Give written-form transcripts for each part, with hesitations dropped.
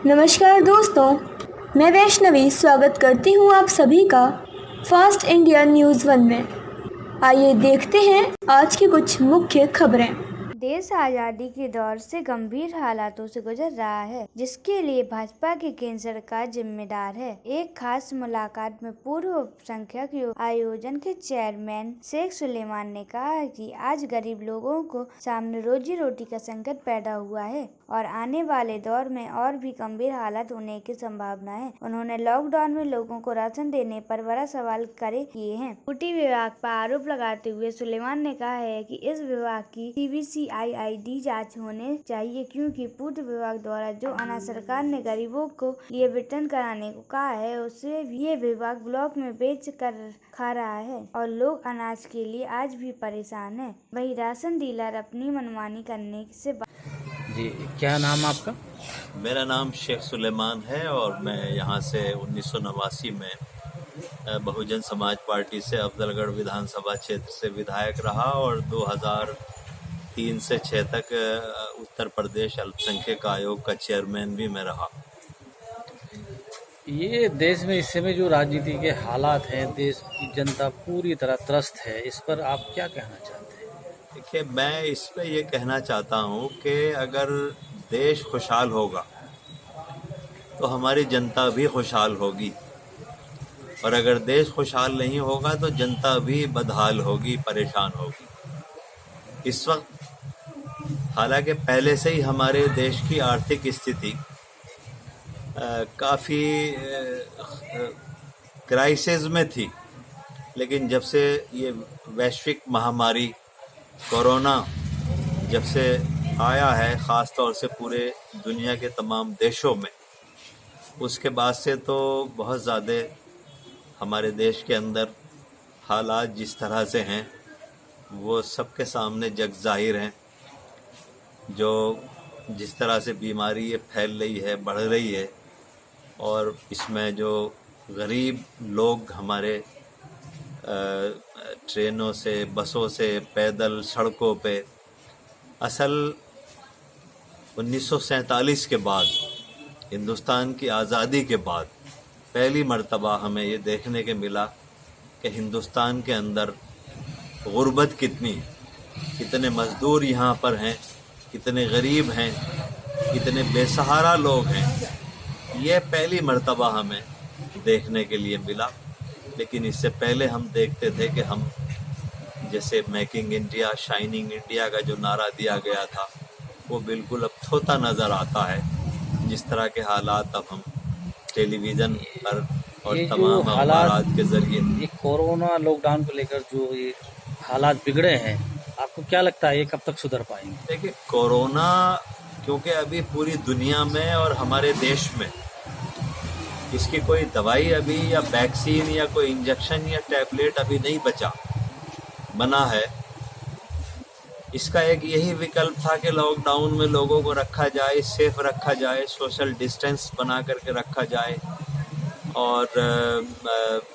नमस्कार दोस्तों, मैं वैष्णवी स्वागत करती हूँ आप सभी का फास्ट इंडिया न्यूज़ 1 में। आइए देखते हैं आज की कुछ मुख्य खबरें। देश आज़ादी के दौर से गंभीर हालातों से गुजर रहा है, जिसके लिए भाजपा की केंद्र सरकार जिम्मेदार है। एक खास मुलाकात में पूर्व अल्पसंख्यक आयोजन के चेयरमैन शेख सुलेमान ने कहा कि आज गरीब लोगों को सामने रोजी रोटी का संकट पैदा हुआ है और आने वाले दौर में और भी गंभीर हालात होने की संभावना है। उन्होंने लॉकडाउन में लोगों को राशन देने पर बड़ा सवाल खड़े किए हैं। ऊटी विभाग पर आरोप लगाते हुए सुलेमान ने कहा है कि इस विभाग की CBCID जांच होने चाहिए, क्योंकि पूर्व विभाग द्वारा जो अनाज सरकार ने गरीबों को लिए वितरण कराने को कहा है, उससे ये विभाग ब्लॉक में बेच कर खा रहा है और लोग अनाज के लिए आज भी परेशान हैं। वहीं राशन डीलर अपनी मनमानी करने से जी, क्या नाम आपका? मेरा नाम शेख सुलेमान है और मैं यहाँ से 1989 में बहुजन समाज पार्टी से अफजलगढ़ विधानसभा क्षेत्र से विधायक रहा और 2003 से 6 तक उत्तर प्रदेश अल्पसंख्यक आयोग का चेयरमैन भी मैं रहा। ये देश में इस समय जो राजनीति के हालात हैं, देश की जनता पूरी तरह त्रस्त है, इस पर आप क्या कहना चाहते हैं? देखिए, मैं इस पे ये कहना चाहता हूँ कि अगर देश खुशहाल होगा तो हमारी जनता भी खुशहाल होगी, और अगर देश खुशहाल नहीं होगा तो जनता भी बदहाल होगी, परेशान होगी। इस वक्त हालांकि पहले से ही हमारे देश की आर्थिक स्थिति काफ़ी क्राइसिस में थी, लेकिन जब से ये वैश्विक महामारी कोरोना जब से आया है, ख़ास तौर से पूरे दुनिया के तमाम देशों में, उसके बाद से तो बहुत ज़्यादा हमारे देश के अंदर हालात जिस तरह से हैं वो सबके सामने जग ज़ाहिर हैं। जो जिस तरह से बीमारी ये फैल रही है, बढ़ रही है, और इसमें जो गरीब लोग हमारे ट्रेनों से, बसों से, पैदल सड़कों पे, असल 1947 के बाद, हिंदुस्तान की आज़ादी के बाद पहली मर्तबा हमें ये देखने के मिला कि हिंदुस्तान के अंदर गुर्बत कितनी, कितने मज़दूर यहाँ पर हैं, कितने गरीब हैं, कितने बेसहारा लोग हैं। ये पहली मर्तबा हमें देखने के लिए मिला। लेकिन इससे पहले हम देखते थे कि हम जैसे मेकिंग इंडिया, शाइनिंग इंडिया का जो नारा दिया गया था वो बिल्कुल अब थोथा नज़र आता है। जिस तरह के हालात अब हम टेलीविज़न पर और तमाम अखबारात के ज़रिए, ये कोरोना लॉकडाउन को लेकर जो ये हालात बिगड़े हैं, आपको क्या लगता है ये कब तक सुधर पाएंगे? देखिए, कोरोना क्योंकि अभी पूरी दुनिया में और हमारे देश में इसकी कोई दवाई अभी या वैक्सीन या कोई इंजेक्शन या टैबलेट अभी नहीं बना है। इसका एक यही विकल्प था कि लॉकडाउन में लोगों को रखा जाए, सेफ रखा जाए, सोशल डिस्टेंस बना करके रखा जाए और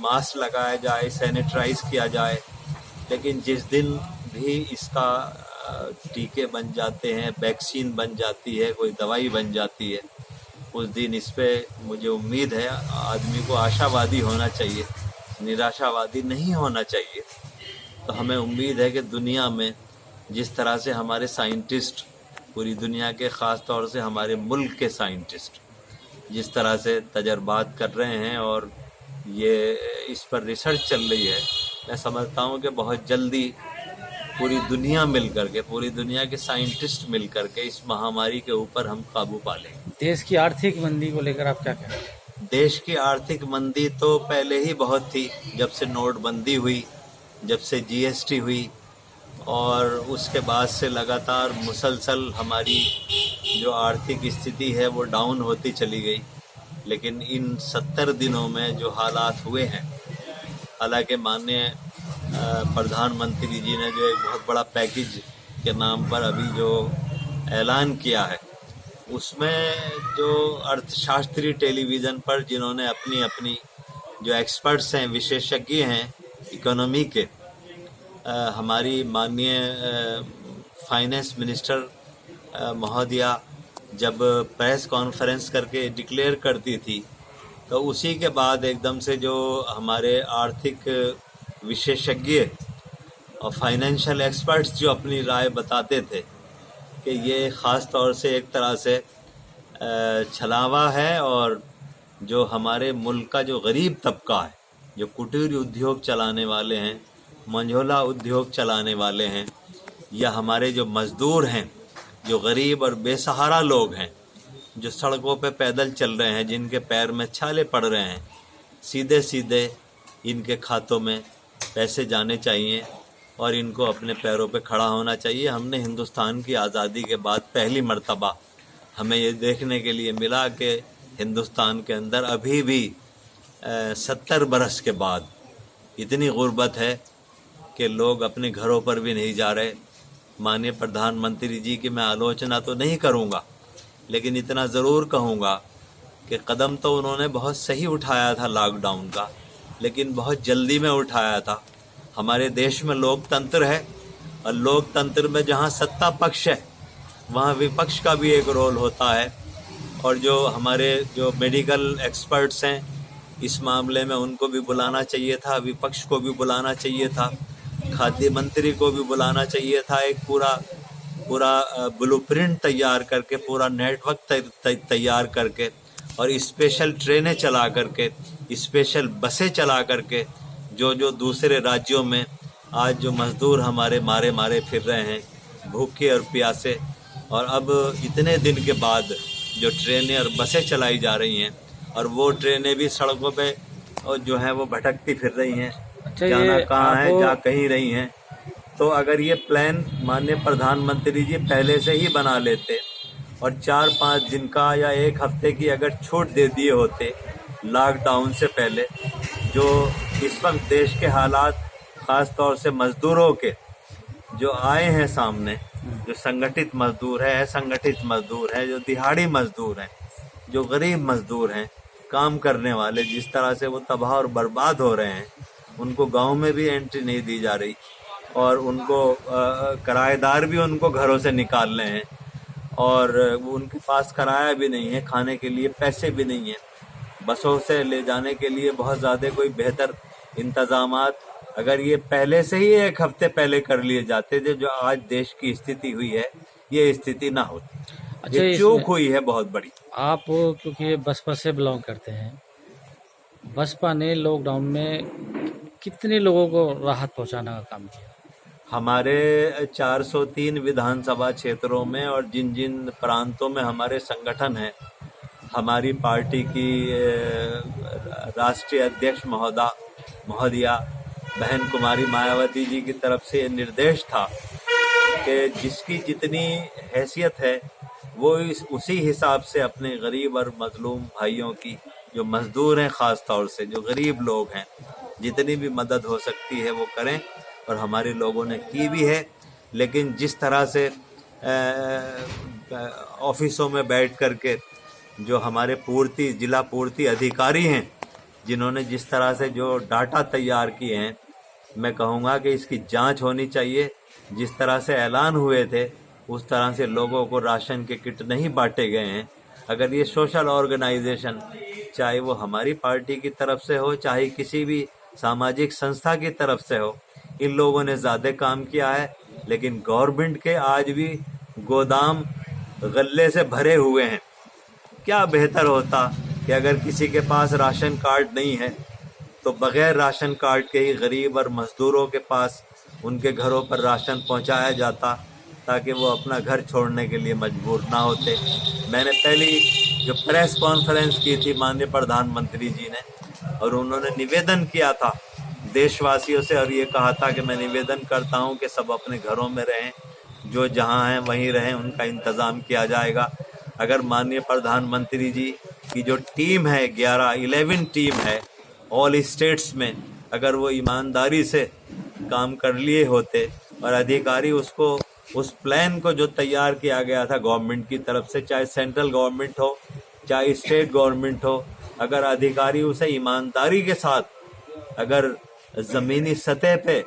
मास्क लगाया जाए, सैनिटाइज किया जाए। लेकिन जिस दिन भी इसका टीके बन जाते हैं, वैक्सीन बन जाती है, कोई दवाई बन जाती है, उस दिन इस पे मुझे उम्मीद है आदमी को आशावादी होना चाहिए, निराशावादी नहीं होना चाहिए। तो हमें उम्मीद है कि दुनिया में जिस तरह से हमारे साइंटिस्ट, पूरी दुनिया के, ख़ास तौर से हमारे मुल्क के साइंटिस्ट जिस तरह से तजर्बात कर रहे हैं और ये इस पर रिसर्च चल रही है, मैं समझता हूँ कि बहुत जल्दी पूरी दुनिया मिल करके, पूरी दुनिया के साइंटिस्ट मिल करके इस महामारी के ऊपर हम काबू पा लेंगे। देश की आर्थिक मंदी को लेकर आप क्या कह रहे हैं? देश की आर्थिक मंदी तो पहले ही बहुत थी, जब से नोटबंदी हुई, जब से GST हुई, और उसके बाद से लगातार मुसलसल हमारी जो आर्थिक स्थिति है वो डाउन होती चली गई। लेकिन इन 70 दिनों में जो हालात हुए हैं, हालांकि माननीय प्रधानमंत्री जी ने जो एक बहुत बड़ा पैकेज के नाम पर अभी जो ऐलान किया है, उसमें जो अर्थशास्त्री टेलीविज़न पर जिन्होंने अपनी अपनी जो एक्सपर्ट्स हैं, विशेषज्ञ हैं इकोनॉमी के, हमारी माननीय फाइनेंस मिनिस्टर महोदया जब प्रेस कॉन्फ्रेंस करके डिक्लेयर करती थी, तो उसी के बाद एकदम से जो हमारे आर्थिक विशेषज्ञ और फाइनेंशियल एक्सपर्ट्स जो अपनी राय बताते थे कि ये ख़ास तौर से एक तरह से छलावा है, और जो हमारे मुल्क का जो गरीब तबका है, जो कुटीर उद्योग चलाने वाले हैं, मंझोला उद्योग चलाने वाले हैं, या हमारे जो मज़दूर हैं, जो गरीब और बेसहारा लोग हैं, जो सड़कों पे पैदल चल रहे हैं, जिनके पैर में छाले पड़ रहे हैं, सीधे सीधे इनके खातों में पैसे जाने चाहिए और इनको अपने पैरों पे खड़ा होना चाहिए। हमने हिंदुस्तान की आज़ादी के बाद पहली मर्तबा हमें ये देखने के लिए मिला कि हिंदुस्तान के अंदर अभी भी 70 बरस के बाद इतनी गुर्बत है कि लोग अपने घरों पर भी नहीं जा रहे। माननीय प्रधानमंत्री जी की मैं आलोचना तो नहीं करूंगा, लेकिन इतना ज़रूर कहूंगा कि कदम तो उन्होंने बहुत सही उठाया था लॉकडाउन का, लेकिन बहुत जल्दी में उठाया था। हमारे देश में लोकतंत्र है, और लोकतंत्र में जहां सत्ता पक्ष है वहां विपक्ष का भी एक रोल होता है। और जो हमारे जो मेडिकल एक्सपर्ट्स हैं इस मामले में, उनको भी बुलाना चाहिए था, विपक्ष को भी बुलाना चाहिए था, खाद्य मंत्री को भी बुलाना चाहिए था। एक पूरा ब्लूप्रिंट तैयार करके, पूरा नेटवर्क तैयार करके, और स्पेशल ट्रेनें चला करके, स्पेशल बसें चला करके, जो दूसरे राज्यों में आज जो मज़दूर हमारे मारे फिर रहे हैं भूखे और प्यासे, और अब इतने दिन के बाद जो ट्रेनें और बसें चलाई जा रही हैं, और वो ट्रेनें भी सड़कों पे और जो हैं वो भटकती फिर रही हैं। अच्छा, जाना कहाँ है, जा कहीं रही हैं। तो अगर ये प्लान माननीय प्रधानमंत्री जी पहले से ही बना लेते और 4-5 दिन का या एक हफ्ते की अगर छूट दे दिए होते लॉकडाउन से पहले, जो इस वक्त देश के हालात ख़ास तौर से मज़दूरों के जो आए हैं सामने, जो संगठित मज़दूर है, असंगठित मज़दूर है, जो दिहाड़ी मज़दूर हैं, जो गरीब मज़दूर हैं, काम करने वाले, जिस तरह से वो तबाह और बर्बाद हो रहे हैं, उनको गांव में भी एंट्री नहीं दी जा रही, और उनको किराएदार भी उनको घरों से निकाल रहे हैं, और उनके पास किराया भी नहीं है, खाने के लिए पैसे भी नहीं है, बसों से ले जाने के लिए बहुत ज़्यादा कोई बेहतर इंतज़ामात अगर ये पहले से ही एक हफ्ते पहले कर लिए जाते थे, जो आज देश की स्थिति हुई है, ये स्थिति ना होती। अच्छा, ये चूक हुई है बहुत बड़ी। आप क्योंकि बसपा से बिलोंग करते हैं, बसपा ने लॉकडाउन में कितने लोगों को राहत पहुंचाने का काम किया? हमारे 403 विधानसभा क्षेत्रों में और जिन जिन प्रांतों में हमारे संगठन हैं, हमारी पार्टी की राष्ट्रीय अध्यक्ष महोदया बहन कुमारी मायावती जी की तरफ से निर्देश था कि जिसकी जितनी हैसियत है वो उसी हिसाब से अपने गरीब और मजलूम भाइयों की, जो मजदूर हैं, ख़ास तौर से जो गरीब लोग हैं, जितनी भी मदद हो सकती है वो करें, और हमारे लोगों ने की भी है। लेकिन जिस तरह से ऑफिसों में बैठ कर के जो हमारे जिला पूर्ति अधिकारी हैं, जिन्होंने जिस तरह से जो डाटा तैयार किए हैं, मैं कहूँगा कि इसकी जांच होनी चाहिए। जिस तरह से ऐलान हुए थे उस तरह से लोगों को राशन के किट नहीं बांटे गए हैं। अगर ये सोशल ऑर्गेनाइजेशन, चाहे वो हमारी पार्टी की तरफ से हो, चाहे किसी भी सामाजिक संस्था की तरफ से हो, इन लोगों ने ज़्यादा काम किया है। लेकिन गवर्नमेंट के आज भी गोदाम गल्ले से भरे हुए हैं। क्या बेहतर होता कि अगर किसी के पास राशन कार्ड नहीं है तो बग़ैर राशन कार्ड के ही गरीब और मज़दूरों के पास उनके घरों पर राशन पहुंचाया जाता, ताकि वो अपना घर छोड़ने के लिए मजबूर ना होते। मैंने पहली जो प्रेस कॉन्फ्रेंस की थी माननीय प्रधानमंत्री जी ने, और उन्होंने निवेदन किया था देशवासियों से, और ये कहा था कि मैं निवेदन करता हूं कि सब अपने घरों में रहें, जो जहां हैं वहीं रहें, उनका इंतज़ाम किया जाएगा। अगर माननीय प्रधानमंत्री जी की जो टीम है, 11 टीम है ऑल स्टेट्स में, अगर वो ईमानदारी से काम कर लिए होते और अधिकारी उसको, उस प्लान को जो तैयार किया गया था गवर्नमेंट की तरफ से, चाहे सेंट्रल गवर्नमेंट हो चाहे स्टेट गवर्नमेंट हो, अगर अधिकारी उसे ईमानदारी के साथ अगर ज़मीनी सतह पे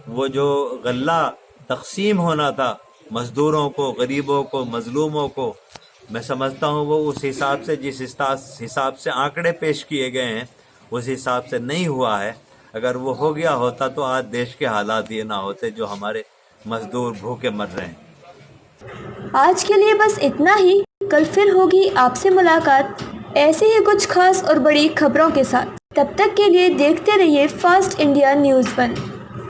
वो जो गल्ला तकसीम होना था मज़दूरों को, गरीबों को, मजलूमों को, मैं समझता हूँ वो उस हिसाब से, जिस हिसाब से आंकड़े पेश किए गए हैं उस हिसाब से नहीं हुआ है। अगर वो हो गया होता तो आज देश के हालात ये ना होते जो हमारे मजदूर भूखे मर रहे हैं। आज के लिए बस इतना ही। कल फिर होगी आपसे मुलाकात ऐसे ही कुछ खास और बड़ी खबरों के साथ। तब तक के लिए देखते रहिए फास्ट इंडिया न्यूज़ 1।